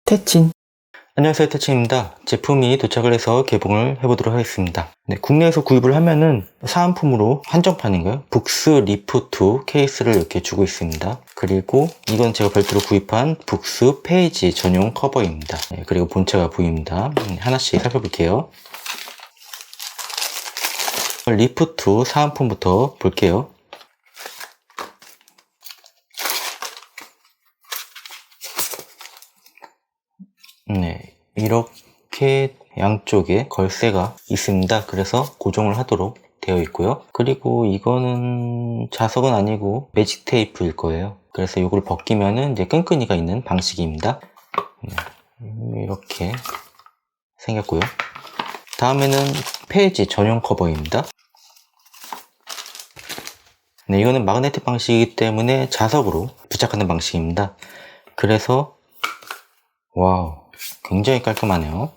태친. 안녕하세요, 태친입니다. 제품이 도착을 해서 개봉을 해보도록 하겠습니다. 네, 국내에서 구입을 하면은 사은품으로 한정판인가요? 북스 리프2 케이스를 이렇게 주고 있습니다. 그리고 이건 제가 별도로 구입한 북스 페이지 전용 커버입니다. 네, 그리고 본체가 보입니다. 하나씩 살펴볼게요. 리프2 사은품부터 볼게요. 네, 이렇게 양쪽에 걸쇠가 있습니다. 그래서 고정을 하도록 되어 있고요. 그리고 이거는 자석은 아니고 매직 테이프일 거예요. 그래서 이걸 벗기면은 이제 끈끈이가 있는 방식입니다. 네, 이렇게 생겼고요. 다음에는 페이지 전용 커버입니다. 네, 이거는 마그네틱 방식이기 때문에 자석으로 부착하는 방식입니다. 그래서 와우, 굉장히 깔끔하네요.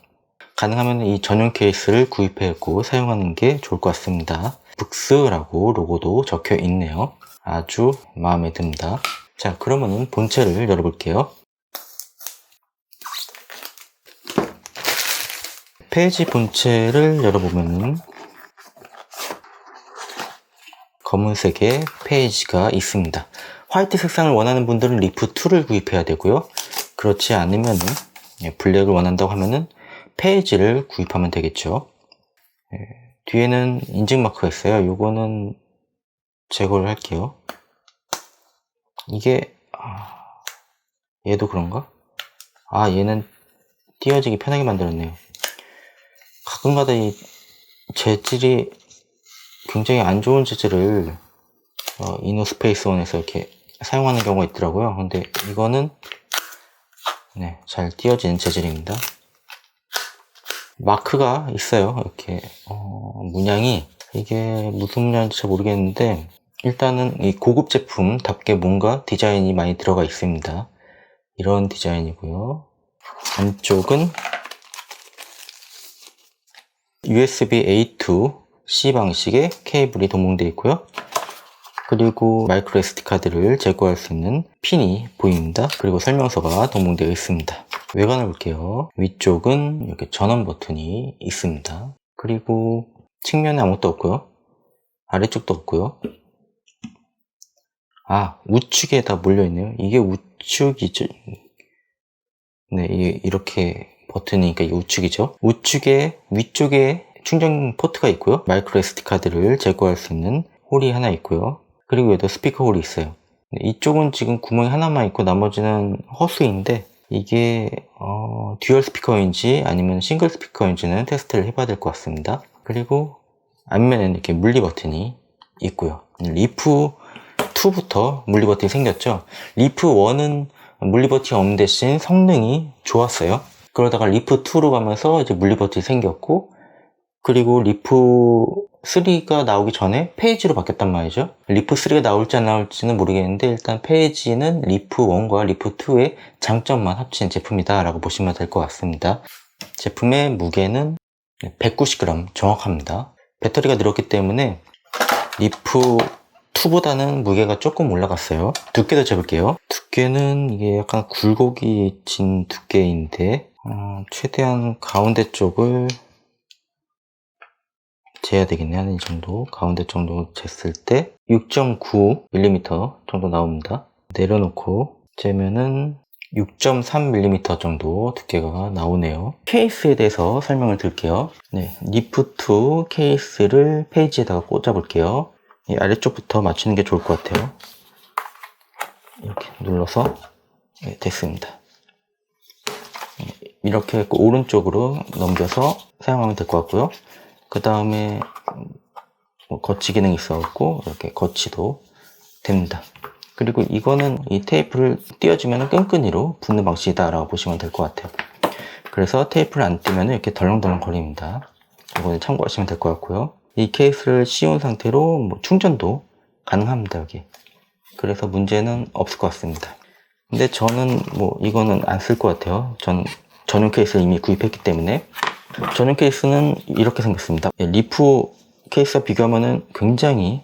가능하면 이 전용 케이스를 구입해갖고 사용하는 게 좋을 것 같습니다. 북스라고 로고도 적혀 있네요. 아주 마음에 듭니다. 자, 그러면은 본체를 열어볼게요. 페이지 본체를 열어보면은 검은색의 페이지가 있습니다. 화이트 색상을 원하는 분들은 리프2를 구입해야 되고요. 그렇지 않으면은 블랙을 원한다고 하면은 페이지를 구입하면 되겠죠. 뒤에는 인증 마크가 있어요. 요거는 제거를 할게요. 이게 얘도 그런가? 얘는 띄어지기 편하게 만들었네요. 가끔가다 이 재질이 굉장히 안 좋은 재질을 이노스페이스원에서 이렇게 사용하는 경우가 있더라고요. 근데 이거는 네, 잘 띄어지는 재질입니다. 마크가 있어요. 이렇게 문양이 이게 무슨 문양인지 잘 모르겠는데 일단은 이 고급 제품답게 뭔가 디자인이 많이 들어가 있습니다. 이런 디자인이고요. 안쪽은 USB A to C 방식의 케이블이 동봉되어 있고요. 그리고 마이크로 SD 카드를 제거할 수 있는 핀이 보입니다. 그리고 설명서가 동봉되어 있습니다. 외관을 볼게요. 위쪽은 이렇게 전원 버튼이 있습니다. 그리고 측면에 아무것도 없고요. 아래쪽도 없고요. 우측에 다 몰려있네요. 이게 우측이죠. 네, 이게 이렇게 버튼이니까 이게 우측이죠. 우측에 위쪽에 충전 포트가 있고요. 마이크로 SD 카드를 제거할 수 있는 홀이 하나 있고요. 그리고 여기도 스피커 홀이 있어요. 이쪽은 지금 구멍이 하나만 있고 나머지는 허수인데 이게 듀얼 스피커인지 아니면 싱글 스피커인지는 테스트를 해봐야 될 것 같습니다. 그리고 앞면에는 이렇게 물리 버튼이 있고요. 리프2부터 물리 버튼이 생겼죠. 리프1은 물리 버튼이 없는 대신 성능이 좋았어요. 그러다가 리프2로 가면서 이제 물리 버튼이 생겼고, 그리고 리프3가 나오기 전에 페이지로 바뀌었단 말이죠. 리프3가 나올지 안 나올지는 모르겠는데 일단 페이지는 리프1과 리프2의 장점만 합친 제품이다 라고 보시면 될 것 같습니다. 제품의 무게는 190g 정확합니다. 배터리가 늘었기 때문에 리프2보다는 무게가 조금 올라갔어요. 두께도 재볼게요. 두께는 이게 약간 굴곡이 진 두께인데 최대한 가운데 쪽을 재야 되겠네. 한 이 정도 가운데 정도 쟀을 때 6.9mm 정도 나옵니다. 내려놓고 재면은 6.3mm 정도 두께가 나오네요. 케이스에 대해서 설명을 드릴게요. 네, 리프2 케이스를 페이지에다가 꽂아 볼게요. 이 아래쪽부터 맞추는 게 좋을 것 같아요. 이렇게 눌러서 됐습니다. 이렇게 했고 오른쪽으로 넘겨서 사용하면 될 것 같고요. 그 다음에 거치 기능이 있어갖고 이렇게 거치도 됩니다. 그리고 이거는 이 테이프를 띄워주면 끈끈이로 붙는 방식이다 라고 보시면 될 것 같아요. 그래서 테이프를 안 띄면 이렇게 덜렁덜렁 거립니다. 이거는 참고하시면 될 것 같고요. 이 케이스를 씌운 상태로 충전도 가능합니다. 여기. 그래서 문제는 없을 것 같습니다. 근데 저는 이거는 안 쓸 것 같아요. 전 전용 케이스를 이미 구입했기 때문에. 전용 케이스는 이렇게 생겼습니다. 리프 케이스와 비교하면 굉장히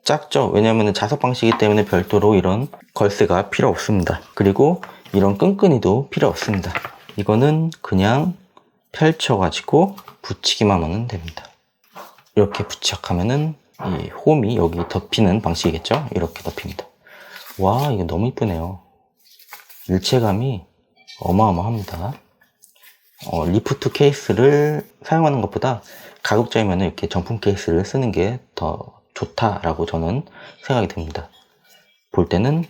작죠. 왜냐하면 자석 방식이기 때문에 별도로 이런 걸쇠가 필요 없습니다. 그리고 이런 끈끈이도 필요 없습니다. 이거는 그냥 펼쳐가지고 붙이기만 하면 됩니다. 이렇게 부착하면은 이 홈이 여기 덮이는 방식이겠죠? 이렇게 덮입니다. 와, 이거 너무 이쁘네요. 일체감이 어마어마합니다. 리프트 케이스를 사용하는 것보다 가급적이면 이렇게 정품 케이스를 쓰는 게 더 좋다라고 저는 생각이 듭니다. 볼 때는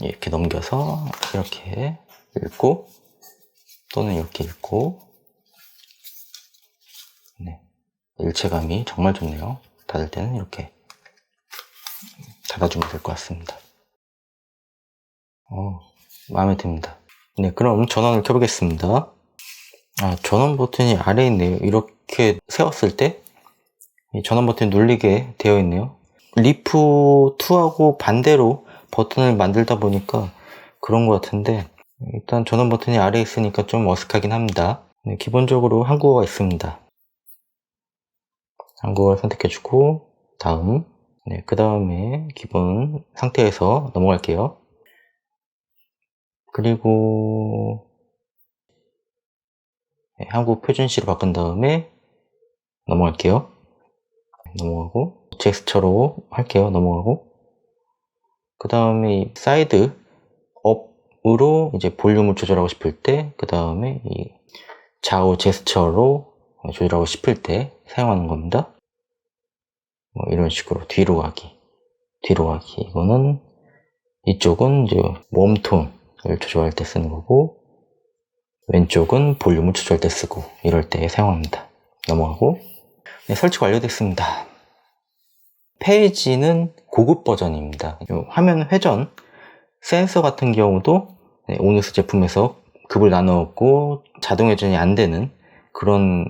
이렇게 넘겨서 이렇게 읽고 또는 이렇게 읽고, 네, 일체감이 정말 좋네요. 닫을 때는 이렇게 닫아주면 될 것 같습니다. 마음에 듭니다. 네, 그럼 전원을 켜보겠습니다. 전원 버튼이 아래에 있네요. 이렇게 세웠을 때 이 전원 버튼이 눌리게 되어 있네요. 리프2하고 반대로 버튼을 만들다 보니까 그런 것 같은데, 일단 전원 버튼이 아래에 있으니까 좀 어색하긴 합니다. 네, 기본적으로 한국어가 있습니다. 한국어를 선택해주고 다음, 네, 그 다음에 기본 상태에서 넘어갈게요. 그리고 네, 한국 표준시로 바꾼 다음에 넘어갈게요. 넘어가고 제스처로 할게요. 넘어가고 그 다음에 사이드 업으로 이제 볼륨을 조절하고 싶을 때, 그 다음에 이 좌우 제스처로 조절하고 싶을 때 사용하는 겁니다. 이런 식으로 뒤로 가기, 뒤로 가기. 이거는 이쪽은 이제 웜톤을 조절할 때 쓰는 거고, 왼쪽은 볼륨을 조절할 때 쓰고, 이럴 때 사용합니다. 넘어가고, 네, 설치 완료됐습니다. 페이지는 고급 버전입니다. 화면 회전 센서 같은 경우도 오니스 제품에서 급을 나누었고 자동 회전이 안 되는 그런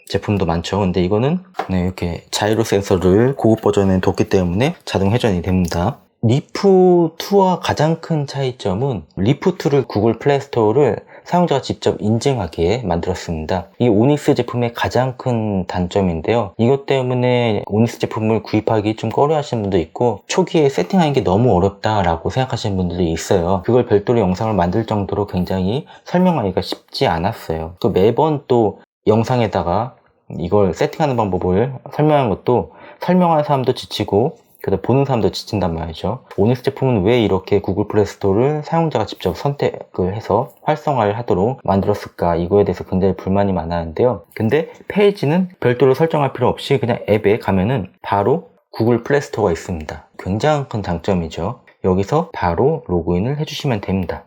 제품도 많죠. 근데 이거는 이렇게 자이로 센서를 고급 버전에 뒀기 때문에 자동 회전이 됩니다. 리프2와 가장 큰 차이점은 리프2를 구글 플레이스토어를 사용자가 직접 인증하게 만들었습니다. 이 오니스 제품의 가장 큰 단점인데요. 이것 때문에 오니스 제품을 구입하기 좀 꺼려 하시는 분도 있고, 초기에 세팅하는 게 너무 어렵다라고 생각하시는 분들이 있어요. 그걸 별도로 영상을 만들 정도로 굉장히 설명하기가 쉽지 않았어요. 또 매번 또 영상에다가 이걸 세팅하는 방법을 설명하는 것도 설명하는 사람도 지치고 그래서 보는 사람도 지친단 말이죠. 오니스 제품은 왜 이렇게 구글 플레이 스토어를 사용자가 직접 선택을 해서 활성화를 하도록 만들었을까, 이거에 대해서 굉장히 불만이 많았는데요. 근데 페이지는 별도로 설정할 필요 없이 그냥 앱에 가면은 바로 구글 플레이 스토어가 있습니다. 굉장히 큰 장점이죠. 여기서 바로 로그인을 해주시면 됩니다.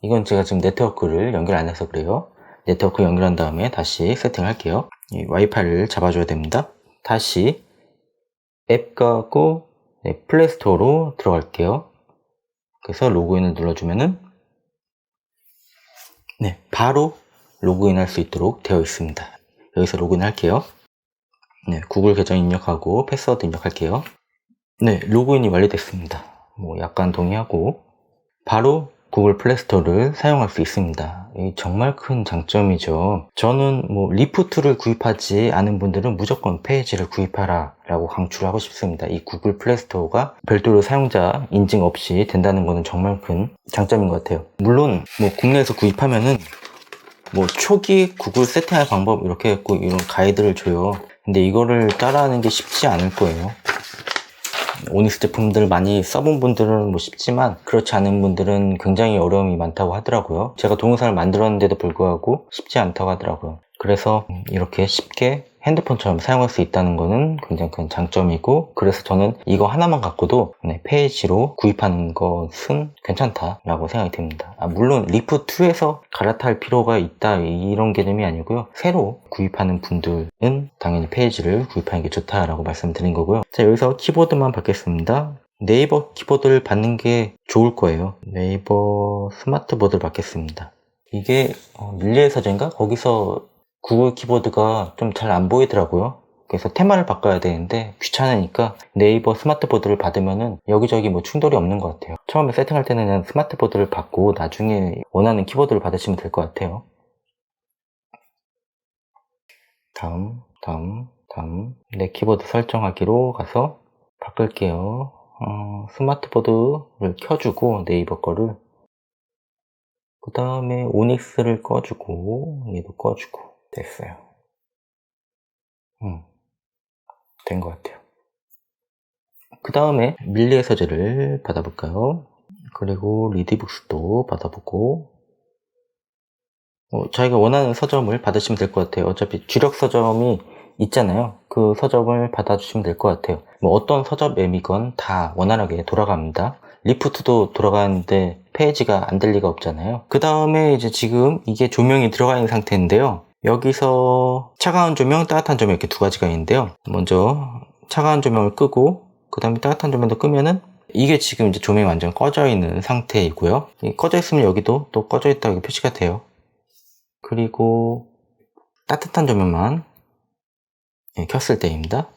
이건 제가 지금 네트워크를 연결 안 해서 그래요. 네트워크 연결한 다음에 다시 세팅할게요. 이 와이파이를 잡아줘야 됩니다. 다시 앱 가고 플레이스토어로 들어갈게요. 그래서 로그인을 눌러주면은 바로 로그인 할 수 있도록 되어 있습니다. 여기서 로그인 할게요. 구글 계정 입력하고 패스워드 입력할게요. 로그인이 완료됐습니다. 약간 동의하고 바로 구글 플레이스토어를 사용할 수 있습니다. 이게 정말 큰 장점이죠. 저는 리프2를 구입하지 않은 분들은 무조건 페이지를 구입하라 라고 강추를 하고 싶습니다. 이 구글 플레이스토어가 별도로 사용자 인증 없이 된다는 것은 정말 큰 장점인 것 같아요. 물론 국내에서 구입하면은 초기 구글 세팅할 방법 이렇게 했고 이런 가이드를 줘요. 근데 이거를 따라하는 게 쉽지 않을 거예요. 오니스 제품들 많이 써본 분들은 쉽지만 그렇지 않은 분들은 굉장히 어려움이 많다고 하더라고요. 제가 동영상을 만들었는데도 불구하고 쉽지 않다고 하더라고요. 그래서 이렇게 쉽게 핸드폰처럼 사용할 수 있다는 것은 굉장히 큰 장점이고, 그래서 저는 이거 하나만 갖고도 페이지로 구입하는 것은 괜찮다라고 생각이 듭니다. 물론 리프2에서 갈아탈 필요가 있다 이런 개념이 아니고요. 새로 구입하는 분들은 당연히 페이지를 구입하는 게 좋다라고 말씀드린 거고요. 자, 여기서 키보드만 받겠습니다. 네이버 키보드를 받는 게 좋을 거예요. 네이버 스마트보드를 받겠습니다. 이게 밀리의 서재인가? 거기서 구글 키보드가 좀 잘 안 보이더라고요. 그래서 테마를 바꿔야 되는데 귀찮으니까 네이버 스마트보드를 받으면은 여기저기 충돌이 없는 것 같아요. 처음에 세팅할 때는 그냥 스마트보드를 받고 나중에 원하는 키보드를 받으시면 될 것 같아요. 다음 내 키보드 설정하기로 가서 바꿀게요. 스마트보드를 켜주고 네이버 거를, 그 다음에 오닉스를 꺼주고 얘도 꺼주고 됐어요. 된 것 같아요. 그 다음에 밀리의 서재를 받아볼까요? 그리고 리디북스도 받아보고, 자기가 원하는 서점을 받으시면 될 것 같아요. 어차피 주력 서점이 있잖아요. 그 서점을 받아주시면 될 것 같아요. 뭐 어떤 서점 앱이건 다 원활하게 돌아갑니다. 리프트도 돌아가는데 페이지가 안 될 리가 없잖아요. 그 다음에 이제 지금 이게 조명이 들어가 있는 상태인데요. 여기서 차가운 조명, 따뜻한 조명 이렇게 두 가지가 있는데요. 먼저 차가운 조명을 끄고 그 다음에 따뜻한 조명도 끄면은 이게 지금 이제 조명이 완전 꺼져 있는 상태이고요. 꺼져 있으면 여기도 또 꺼져 있다고 표시가 돼요. 그리고 따뜻한 조명만 켰을 때입니다.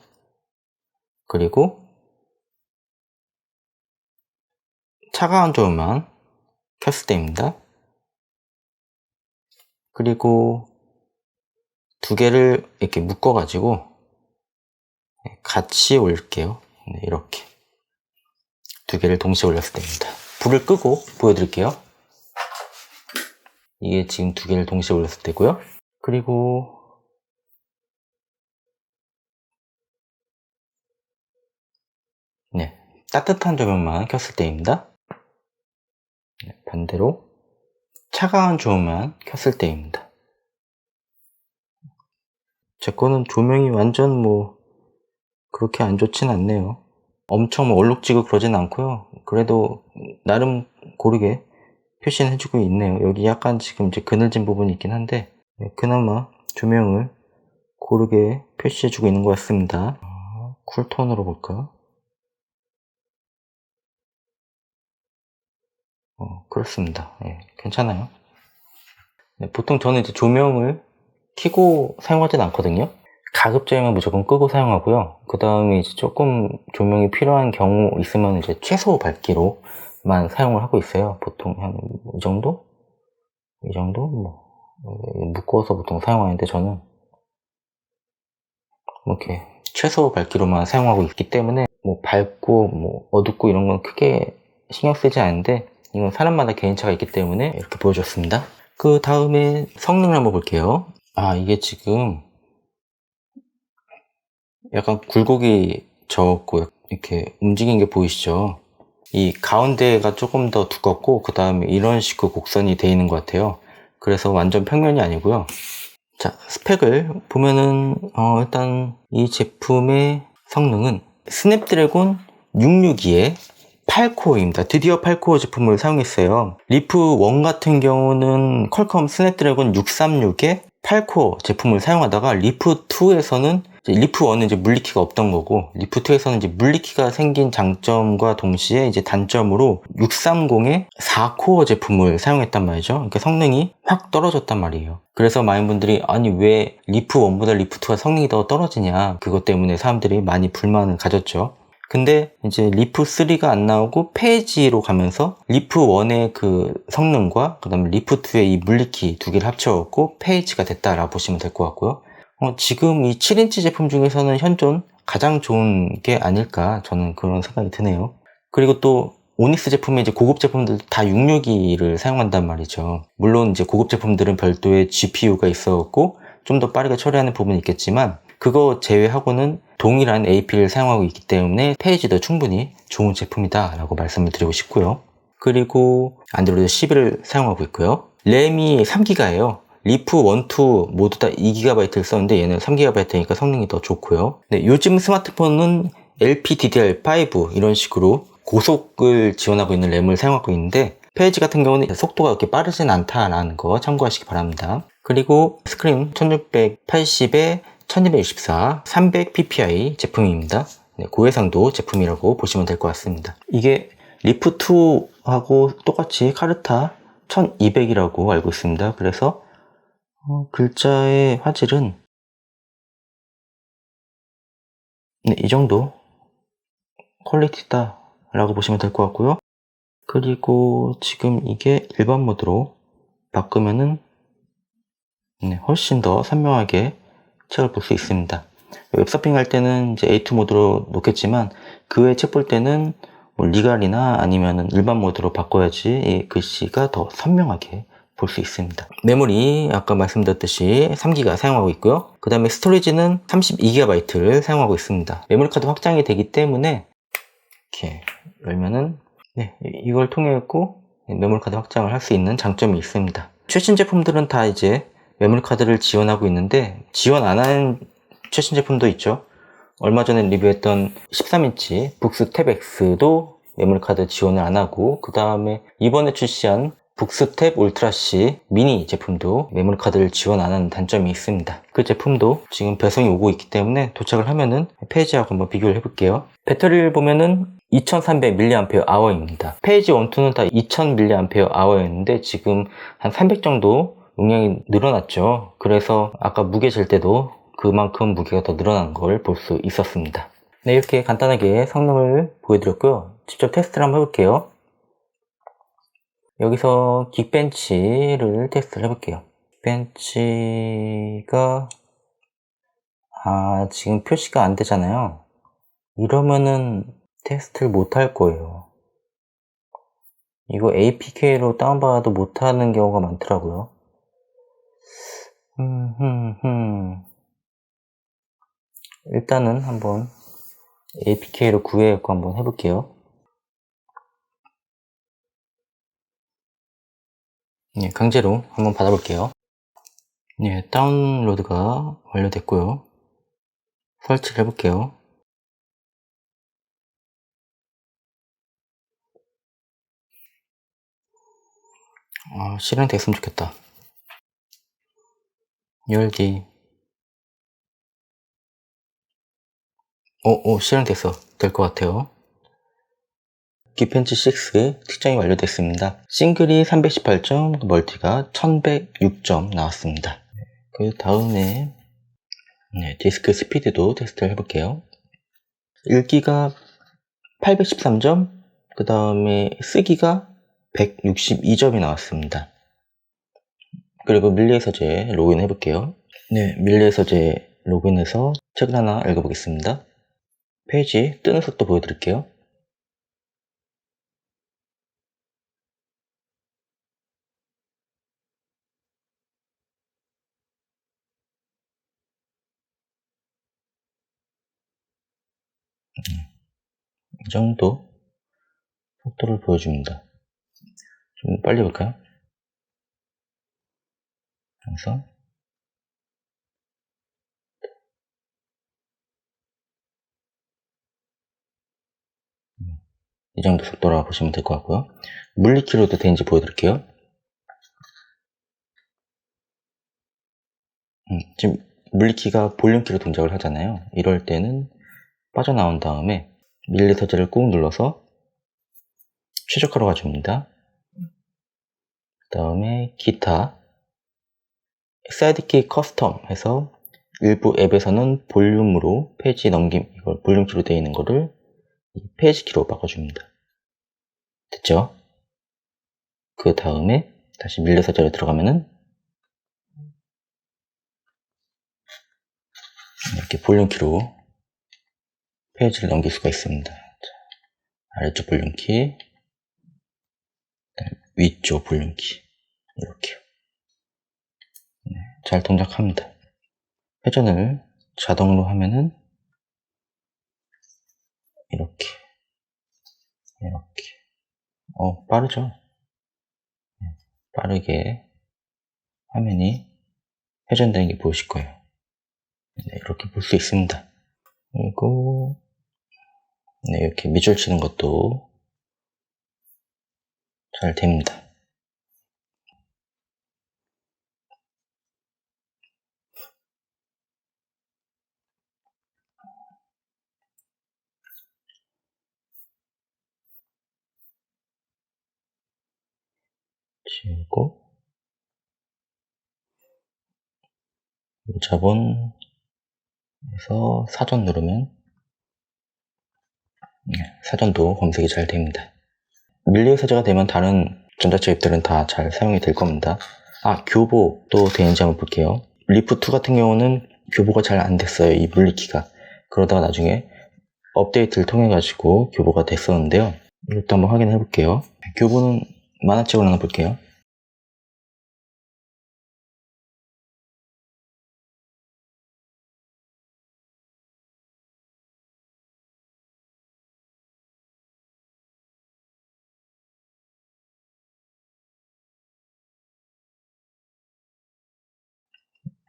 그리고 차가운 조명만 켰을 때입니다. 그리고 두 개를 이렇게 묶어 가지고 같이 올릴게요. 이렇게 두 개를 동시에 올렸을 때입니다. 불을 끄고 보여드릴게요. 이게 지금 두 개를 동시에 올렸을 때고요. 그리고 따뜻한 조명만 켰을 때입니다. 반대로 차가운 조명만 켰을 때입니다. 제 거는 조명이 완전 그렇게 안 좋진 않네요. 엄청 얼룩지고 그러진 않고요. 그래도 나름 고르게 표시는 해주고 있네요. 여기 약간 지금 이제 그늘진 부분이 있긴 한데 그나마 조명을 고르게 표시해주고 있는 것 같습니다. 쿨톤으로 볼까? 그렇습니다. 괜찮아요. 보통 저는 이제 조명을 켜고 사용하진 않거든요. 가급적이면 무조건 끄고 사용하고요. 그 다음에 이제 조금 조명이 필요한 경우 있으면 이제 최소 밝기로만 사용을 하고 있어요. 보통 한 이 정도? 이 정도? 묶어서 보통 사용하는데 저는 이렇게 최소 밝기로만 사용하고 있기 때문에 밝고 어둡고 이런 건 크게 신경 쓰지 않는데, 이건 사람마다 개인차가 있기 때문에 이렇게 보여줬습니다. 그 다음에 성능을 한번 볼게요. 이게 지금 약간 굴곡이 적고 이렇게 움직이는 게 보이시죠? 이 가운데가 조금 더 두껍고 그 다음에 이런 식으로 곡선이 되어 있는 것 같아요. 그래서 완전 평면이 아니고요. 자, 스펙을 보면은 일단 이 제품의 성능은 스냅드래곤 662의 8코어입니다. 드디어 8코어 제품을 사용했어요. 리프1 같은 경우는 퀄컴 스냅드래곤 636의 8코어 제품을 사용하다가 리프2에서는 리프1은 이제 물리키가 없던 거고, 리프2에서는 이제 물리키가 생긴 장점과 동시에 이제 단점으로 630의 4코어 제품을 사용했단 말이죠. 그러니까 성능이 확 떨어졌단 말이에요. 그래서 많은 분들이 아니 왜 리프1보다 리프2가 성능이 더 떨어지냐, 그것 때문에 사람들이 많이 불만을 가졌죠. 근데 이제 리프3가 안 나오고 페이지로 가면서 리프1의 그 성능과 그 다음에 리프2의 이 물리키 두 개를 합쳐갖고 페이지가 됐다라고 보시면 될 것 같고요. 지금 이 7인치 제품 중에서는 현존 가장 좋은 게 아닐까, 저는 그런 생각이 드네요. 그리고 또 오닉스 제품의 이제 고급 제품들 다 662를 사용한단 말이죠. 물론 이제 고급 제품들은 별도의 GPU가 있어갖고 좀 더 빠르게 처리하는 부분이 있겠지만, 그거 제외하고는 동일한 AP를 사용하고 있기 때문에 페이지도 충분히 좋은 제품이다 라고 말씀을 드리고 싶고요. 그리고 안드로이드 11을 사용하고 있고요. 램이 3기가예요. 리프 1, 2 모두 다 2GB를 썼는데 얘는 3GB니까 성능이 더 좋고요. 요즘 스마트폰은 LPDDR5 이런 식으로 고속을 지원하고 있는 램을 사용하고 있는데, 페이지 같은 경우는 속도가 그렇게 빠르진 않다라는 거 참고하시기 바랍니다. 그리고 스크린 1680에 1264 300ppi 제품입니다. 고해상도 제품이라고 보시면 될 것 같습니다. 이게 리프2하고 똑같이 카르타 1200이라고 알고 있습니다. 그래서 글자의 화질은 이 정도 퀄리티다 라고 보시면 될 것 같고요. 그리고 지금 이게 일반 모드로 바꾸면은 훨씬 더 선명하게 책을 볼 수 있습니다. 웹서핑 할 때는 이제 A2 모드로 놓겠지만 그 외에 책 볼 때는 뭐 리갈이나 아니면은 일반 모드로 바꿔야지 이 글씨가 더 선명하게 볼 수 있습니다. 메모리 아까 말씀드렸듯이 3기가 사용하고 있고요. 그 다음에 스토리지는 32GB를 사용하고 있습니다. 메모리 카드 확장이 되기 때문에 이렇게 열면은 네, 이걸 통해서 메모리 카드 확장을 할 수 있는 장점이 있습니다. 최신 제품들은 다 이제 메모리 카드를 지원하고 있는데 지원 안 하는 최신 제품도 있죠. 얼마 전에 리뷰했던 13인치 북스 탭 X도 메모리 카드 지원을 안 하고, 그 다음에 이번에 출시한 북스 탭 울트라 C 미니 제품도 메모리 카드를 지원 안 하는 단점이 있습니다. 그 제품도 지금 배송이 오고 있기 때문에 도착을 하면은 페이지하고 한번 비교를 해볼게요. 배터리를 보면은 2300mAh입니다. 페이지 1, 2는 다 2000mAh였는데 지금 한 300 정도 용량이 늘어났죠. 그래서 아까 무게 잴 때도 그만큼 무게가 더 늘어난 걸 볼 수 있었습니다. 네, 이렇게 간단하게 성능을 보여드렸고요. 직접 테스트를 한번 해볼게요. 여기서 긱벤치를 테스트를 해볼게요. 긱벤치가 지금 표시가 안 되잖아요. 이러면은 테스트를 못 할 거예요. 이거 APK로 다운받아도 못하는 경우가 많더라고요. 일단은 한번 APK로 구해갖고 한번 해볼게요. 네, 강제로 한번 받아볼게요. 네, 다운로드가 완료됐고요. 설치를 해볼게요. 실행됐으면 좋겠다. 열기. 실행됐어. 될 것 같아요. 긱벤치 6 특정이 완료됐습니다. 싱글이 318점, 멀티가 1106점 나왔습니다. 그 다음에 디스크 스피드도 테스트를 해볼게요. 읽기가 813점, 그 다음에 쓰기가 162점이 나왔습니다. 그리고 밀리의 서재 로그인 해볼게요. 네, 밀리의 서재 로그인해서 책을 하나 읽어보겠습니다. 페이지 뜨는 속도 보여드릴게요. 이 정도 속도를 보여줍니다. 좀 빨리 볼까요? 그래서 이 정도 속도라고 보시면 될 것 같고요. 물리키로도 되는지 보여드릴게요. 지금 물리키가 볼륨키로 동작을 하잖아요. 이럴 때는 빠져나온 다음에 밀리 서재를 꾹 눌러서 최적화로 가줍니다. 그 다음에 기타 사이드키 커스텀 해서 일부 앱에서는 볼륨으로 페이지 넘김, 이걸 볼륨키로 되어 있는 거를 페이지 키로 바꿔줍니다. 됐죠? 그 다음에 다시 밀리 서재로 들어가면은 이렇게 볼륨키로 페이지를 넘길 수가 있습니다. 아래쪽 볼륨키, 위쪽 볼륨키, 이렇게 잘 동작합니다. 회전을 자동으로 하면은 이렇게 빠르죠? 빠르게 화면이 회전되는 게 보이실 거예요. 이렇게 볼 수 있습니다. 그리고 이렇게 밑줄 치는 것도 잘 됩니다. 지우고 자본에서 사전 누르면 사전도 검색이 잘 됩니다. 밀리의 서재가 되면 다른 전자책 앱들은 다 잘 사용이 될 겁니다. 교보도 되는지 한번 볼게요. 리프2 같은 경우는 교보가 잘 안 됐어요, 이 물리키가. 그러다가 나중에 업데이트를 통해 가지고 교보가 됐었는데요. 이것도 한번 확인해 볼게요. 교보는 만화책으로 하나 볼게요.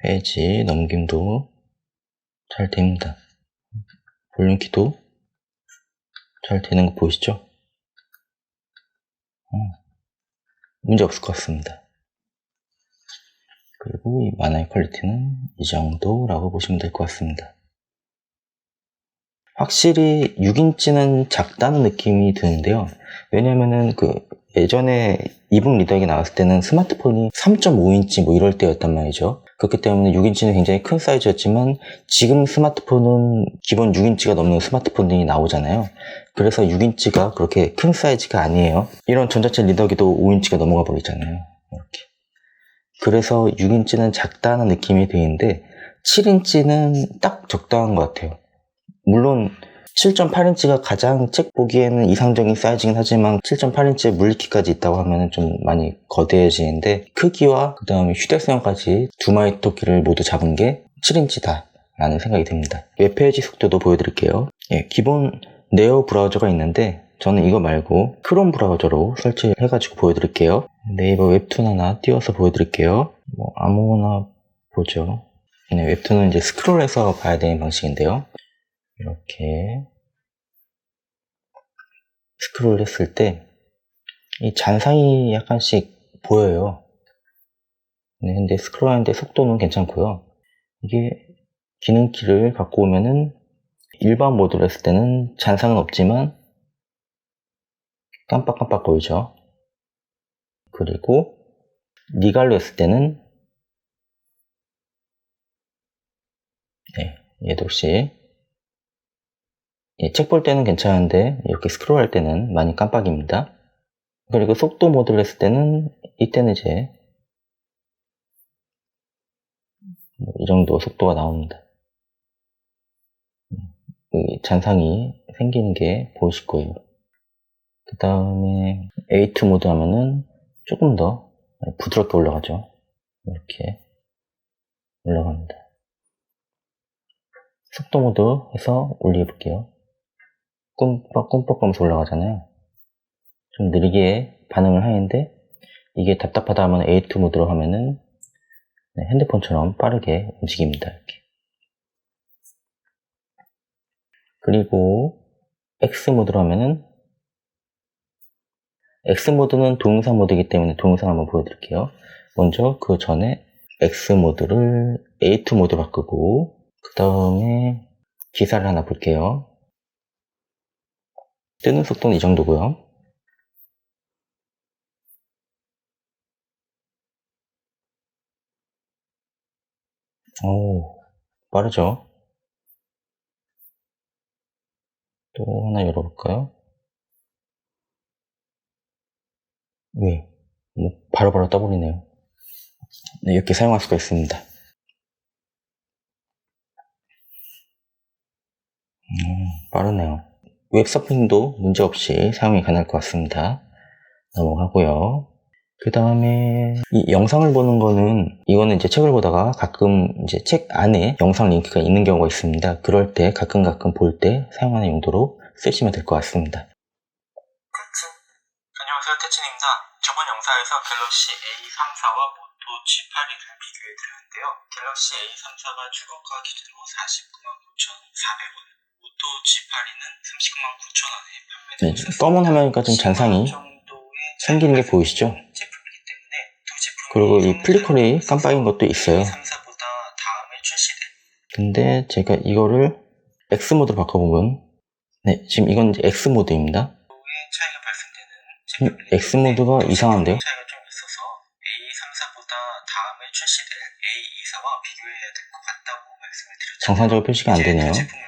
페이지 넘김도 잘 됩니다. 볼륨키도 잘 되는 거 보이시죠? 문제 없을 것 같습니다. 그리고 이 만화의 퀄리티는 이 정도라고 보시면 될 것 같습니다. 확실히 6인치는 작다는 느낌이 드는데요. 왜냐면은 예전에 이북 리더기 나왔을 때는 스마트폰이 3.5인치 뭐 이럴 때였단 말이죠. 그렇기 때문에 6인치는 굉장히 큰 사이즈였지만 지금 스마트폰은 기본 6인치가 넘는 스마트폰이 나오잖아요. 그래서 6인치가 그렇게 큰 사이즈가 아니에요. 이런 전자책 리더기도 5인치가 넘어가 버리잖아요. 이렇게. 그래서 6인치는 작다는 느낌이 드는데 7인치는 딱 적당한 것 같아요. 물론 7.8인치가 가장 책 보기에는 이상적인 사이즈긴 하지만 7.8인치에 물리키까지 있다고 하면 좀 많이 거대해지는데 크기와 그 다음에 휴대성까지 두 마리 토끼를 모두 잡은 게 7인치다 라는 생각이 듭니다. 웹페이지 속도도 보여드릴게요. 기본 네오 브라우저가 있는데 저는 이거 말고 크롬 브라우저로 설치해가지고 보여드릴게요. 네이버 웹툰 하나 띄워서 보여드릴게요. 뭐 아무거나 보죠. 웹툰은 이제 스크롤해서 봐야 되는 방식인데요. 이렇게 스크롤 했을 때 이 잔상이 약간씩 보여요. 근데 스크롤 하는데 속도는 괜찮고요. 이게 기능키를 갖고 오면은 일반 모드로 했을 때는 잔상은 없지만 깜빡깜빡 거리죠. 그리고 니갈로 했을 때는 얘도 혹시 책 볼 때는 괜찮은데 이렇게 스크롤 할 때는 많이 깜빡입니다. 그리고 속도 모드를 했을 때는 이때는 이제 이 정도 속도가 나옵니다. 잔상이 생기는 게 보이실 거예요. 그 다음에 A2 모드 하면은 조금 더 부드럽게 올라가죠. 이렇게 올라갑니다. 속도 모드 해서 올려볼게요. 꿈뻑꿈뻑 하면서 올라가잖아요. 좀 느리게 반응을 하는데 이게 답답하다 하면 A2 모드로 하면은 핸드폰처럼 빠르게 움직입니다. 이렇게. 그리고 X 모드로 하면은 X 모드는 동영상 모드이기 때문에 동영상 한번 보여드릴게요. 먼저 그 전에 X 모드를 A2 모드로 바꾸고 그 다음에 기사를 하나 볼게요. 뜨는 속도는 이 정도고요. 오, 빠르죠? 또 하나 열어볼까요? 네, 뭐 바로바로 떠버리네요. 네, 이렇게 사용할 수가 있습니다. 빠르네요. 웹서핑도 문제없이 사용이 가능할 것 같습니다. 넘어가고요. 그 다음에 이 영상을 보는 거는 이거는 이제 책을 보다가 가끔 이제 책 안에 영상 링크가 있는 경우가 있습니다. 그럴 때 가끔 볼 때 사용하는 용도로 쓰시면 될 것 같습니다. 안녕하세요, 태진입니다. 저번 영상에서 갤럭시 A34와 모토 G82를 비교해 드렸는데요. 갤럭시 A34가 출고가 기준으로 499만 9,400원, 모토 G82는 399만 9,000원에 판매되고 있습니다. 검은 화면이니까 좀 잔상이 생기는 게 보이시죠? 제품이기 때문에 두 제품이 그리고 이 플리컬이 깜빡인 것도 있어요. A34보다 다음에 출시된. 근데 제가 이거를 X 모드로 바꿔보면 지금 이건 이제 X 모드입니다. 차이가 발생되는 X 모드가 이상한데요? 차이가 좀 있어서 A34보다 다음에 출시될 A24와 비교해야 될 것 같다고 말씀을 드렸죠. 정상적으로 표시가 안 되네요. 제품을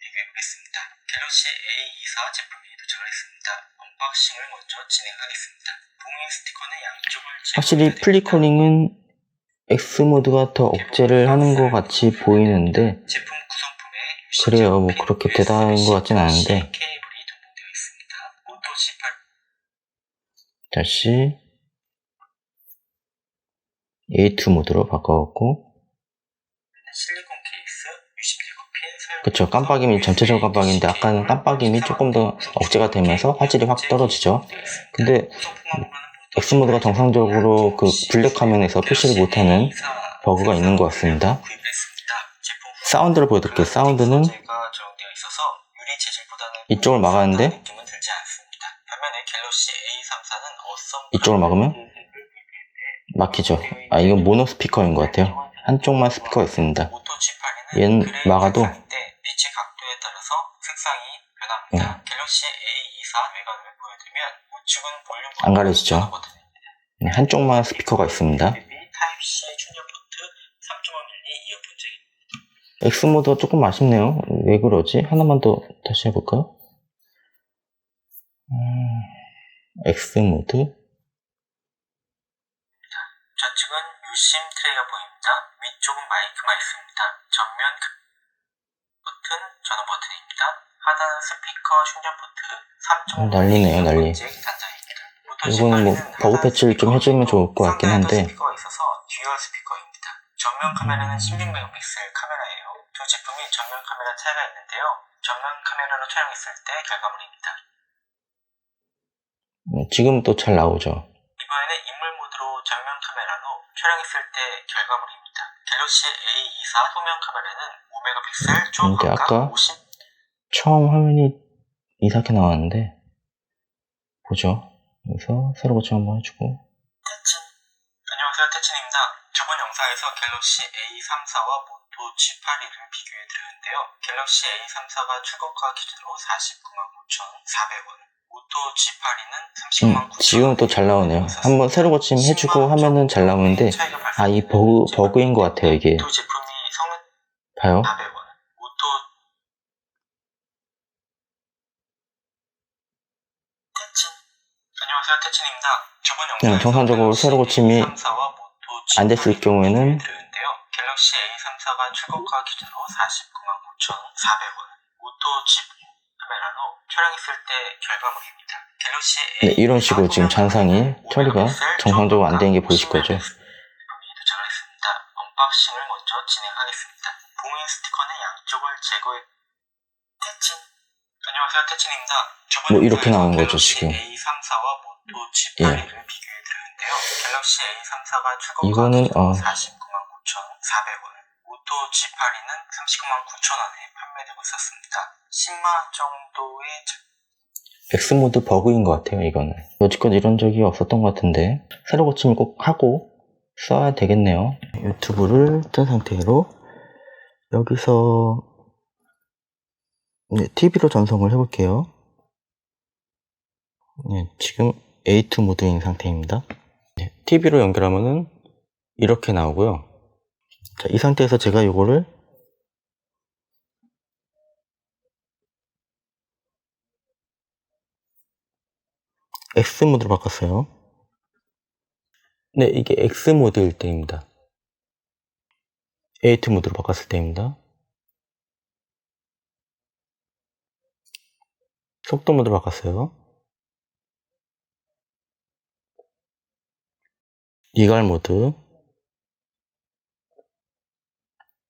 비교해 보겠습니다. 갤럭시 A24 제품이 도착했습니다. 언박싱을 먼저 진행하겠습니다. 봉인 스티커는 양쪽을 확실히 플리컬링은 X 모드가 더 억제를 하는 것 같이 보이는데 제품 구성품에 그래요. 뭐 그렇게 대단한 것 같진 않은데 케이블이 동봉되어 있습니다. 모토 G8 다시 A2 모드로 바꿔갖고 실리콘 케이스 67핀 그쵸, 깜빡임이 전체적으로 깜빡인데 아까는 깜빡임이 조금 더 억제가 되면서 화질이 확 떨어지죠. 근데 X 모드가 정상적으로 그 블랙 화면에서 표시를 못하는 버그가 있는 것 같습니다. 사운드를 보여드릴게요. 사운드는 이쪽을 막았는데 이쪽을 막으면 막히죠. 아, 이건 모노 스피커인 것 같아요. 한쪽만 스피커가 있습니다. 얘는 막아도 빛의 각도에 따라서 색상이 변합니다. 갤럭시 A24 외관을 보여드리면 우측은 볼륨 안 가려지죠. 네, 한쪽만 스피커가 있습니다. 타입C 충전 포트 3.5mm 이어폰 잭입니다. X 모드가 조금 아쉽네요. 왜 그러지? 하나만 더 다시 해볼까요? X 모드. 좌측은 유심 트레이가 보입니다. 위쪽은 마이크가 있습니다. 전면 버튼 전원 버튼입니다. 하단은 스피커 충전 포트 3.5mm 난리네요, 난리. 잭 단자입니다. 이거는 뭐 버그 패치를 좀 해주면 좋을 것 같긴 한데 스피커가 있어서 듀얼 스피커입니다. 전면 카메라는 16메가픽셀 카메라예요. 두 제품이 전면 카메라 차이가 있는데요. 전면 카메라로 촬영했을 때 결과물입니다. 지금 또 잘 나오죠. 이번에는 인물 모드로 정면 카메라로 촬영했을 때 결과물입니다. 갤럭시 A24 후면 카메라는 5메가픽셀 근데 초각각 아까 50 처음 화면이 이상하게 나왔는데 보죠. 그래서 새로 고침 한번 해주고. 태친. 안녕하세요, 태친입니다. 저번 영상에서 갤럭시 A34와 모토 G82를 비교해 드렸는데요. 갤럭시 A34가 출고가 기준으로 499,400원, 모토 G82는 309,000원. 지금은 또 잘 나오네요. 한번 새로 고침 해주고 하면은 잘 나오는데 아, 이 버그인 것 같아요. 이게 두 제품이 성능 봐요. 400원, 모토 태친. 안녕하세요, 태친입니다. 저번 그냥 영상에서 정상적으로 갤럭시 새로 고침이 A34와 모토 안 됐을 경우에는 드렸는데요. 갤럭시 A34가 출고가 기준으로 499,400원, 모토 G 카메라로 촬영했을 때 결과물입니다. 갤럭시 네, 이런 식으로 지금 잔상이 처리가 정상적으로 안 되는 게 보이실 거죠. 제품이 도착했습니다. 언박싱을 먼저 진행하겠습니다. 봉인 스티커는 양쪽을 제거해 태친. 안녕하세요, 태친입니다. 뭐 이렇게 나오는 거죠, 지금. A34와 모토 예. G82를 비교해 드렸는데요. 갤럭시 A34가 출고가 이거는 499,400원, 모토 G82는 399,900원에 판매되고 있었습니다. 10만 원 정도의 X 모드 버그인 것 같아요. 이거는 여지껏 이런 적이 없었던 것 같은데 새로 고침을 꼭 하고 써야 되겠네요. 유튜브를 뜬 상태로 여기서 TV로 전송을 해볼게요. 지금 A2 모드인 상태입니다. TV로 연결하면은 이렇게 나오고요. 자, 이 상태에서 제가 이거를 X 모드로 바꿨어요. 네, 이게 X 모드일 때입니다. A2 모드로 바꿨을 때입니다. 속도 모드로 바꿨어요. 이갈 모드,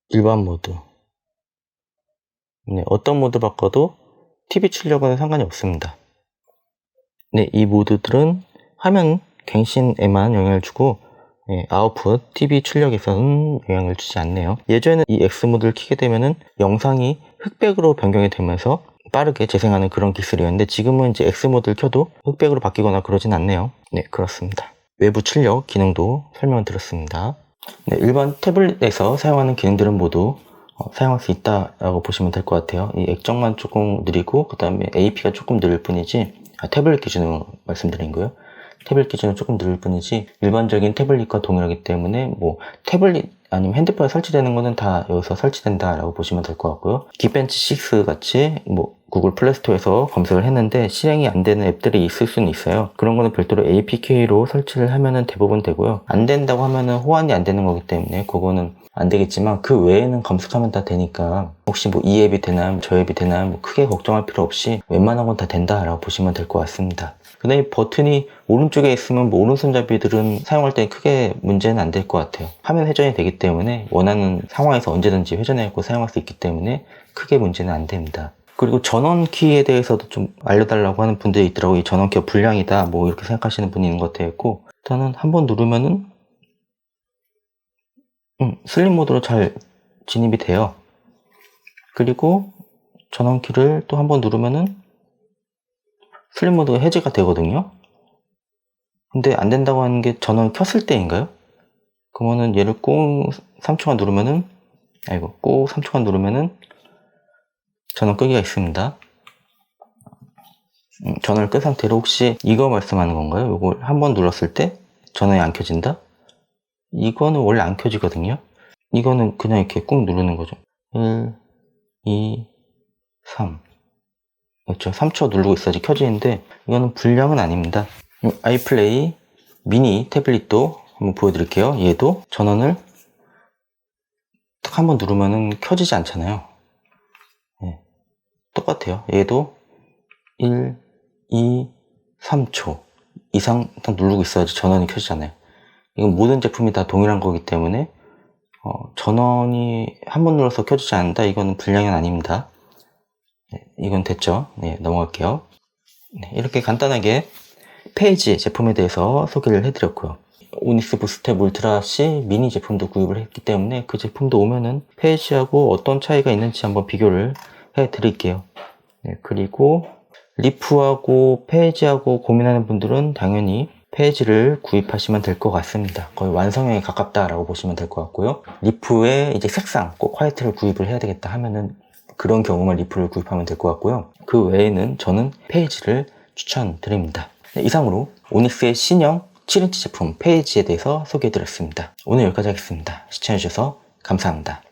일반 모드. 네, 어떤 모드 바꿔도 TV 출력은 상관이 없습니다. 네, 이 모드들은 화면 갱신에만 영향을 주고 아웃풋 TV 출력에서는 영향을 주지 않네요. 예전에는 이 X 모드를 켜게 되면은 영상이 흑백으로 변경이 되면서 빠르게 재생하는 그런 기술이었는데 지금은 이제 X 모드를 켜도 흑백으로 바뀌거나 그러진 않네요. 네, 그렇습니다. 외부 출력 기능도 설명을 드렸습니다. 네, 일반 태블릿에서 사용하는 기능들은 모두 사용할 수 있다라고 보시면 될 것 같아요. 이 액정만 조금 느리고 그 다음에 AP가 조금 느릴 뿐이지 태블릿 기준으로 말씀드린 거예요. 태블릿 기준으로 조금 느릴 뿐이지 일반적인 태블릿과 동일하기 때문에 뭐 태블릿 아니면 핸드폰에 설치되는 거는 다 여기서 설치된다라고 보시면 될 것 같고요. 기벤치 6 같이 뭐 구글 플레이스토어에서 검색을 했는데 실행이 안 되는 앱들이 있을 수는 있어요. 그런 거는 별도로 APK로 설치를 하면은 대부분 되고요. 안 된다고 하면은 호환이 안 되는 거기 때문에 그거는 안 되겠지만 그 외에는 검색하면 다 되니까 혹시 뭐 이 앱이 되나 저 앱이 되나 뭐 크게 걱정할 필요 없이 웬만한 건 다 된다라고 보시면 될 것 같습니다. 근데 버튼이 오른쪽에 있으면 뭐 오른손잡이들은 사용할 때 크게 문제는 안 될 것 같아요. 화면 회전이 되기 때문에 원하는 상황에서 언제든지 회전해갖고 사용할 수 있기 때문에 크게 문제는 안 됩니다. 그리고 전원키에 대해서도 좀 알려달라고 하는 분들이 있더라고요. 이 전원키가 불량이다 뭐 이렇게 생각하시는 분이 있는 것 같았고, 일단은 한번 누르면은 슬립 모드로 잘 진입이 돼요. 그리고 전원키를 또 한번 누르면은 슬립 모드가 해제가 되거든요. 근데 안 된다고 하는 게 전원 켰을 때인가요? 그러면은 얘를 꼭 3초간 누르면은 꼭 3초간 누르면은 전원 끄기가 있습니다. 전원을 끈 상태로 혹시 이거 말씀하는 건가요? 이걸 한번 눌렀을 때 전원이 안 켜진다? 이거는 원래 안 켜지거든요. 이거는 그냥 이렇게 꾹 누르는 거죠. 1, 2, 3. 그렇죠. 3초 누르고 있어야지 켜지는데 이거는 불량은 아닙니다. 아이플레이 미니 태블릿도 한번 보여드릴게요. 얘도 전원을 딱 한번 누르면은 켜지지 않잖아요. 네. 똑같아요. 얘도 1, 2, 3초 이상 딱 누르고 있어야지 전원이 켜지잖아요. 이건 모든 제품이 다 동일한 거기 때문에 전원이 한 번 눌러서 켜지지 않는다, 이거는 불량은 아닙니다. 네, 이건 됐죠. 네, 넘어갈게요. 네, 이렇게 간단하게 페이지 제품에 대해서 소개를 해드렸고요. 오닉스 부스텝 울트라 C 미니 제품도 구입을 했기 때문에 그 제품도 오면은 페이지하고 어떤 차이가 있는지 한번 비교를 해드릴게요. 네, 그리고 리프하고 페이지하고 고민하는 분들은 당연히 페이지를 구입하시면 될 것 같습니다. 거의 완성형에 가깝다라고 보시면 될 것 같고요. 리프의 이제 색상, 꼭 화이트를 구입을 해야 되겠다 하면은 그런 경우만 리프를 구입하면 될 것 같고요. 그 외에는 저는 페이지를 추천드립니다. 네, 이상으로 오닉스의 신형 7인치 제품 페이지에 대해서 소개해드렸습니다. 오늘 여기까지 하겠습니다. 시청해주셔서 감사합니다.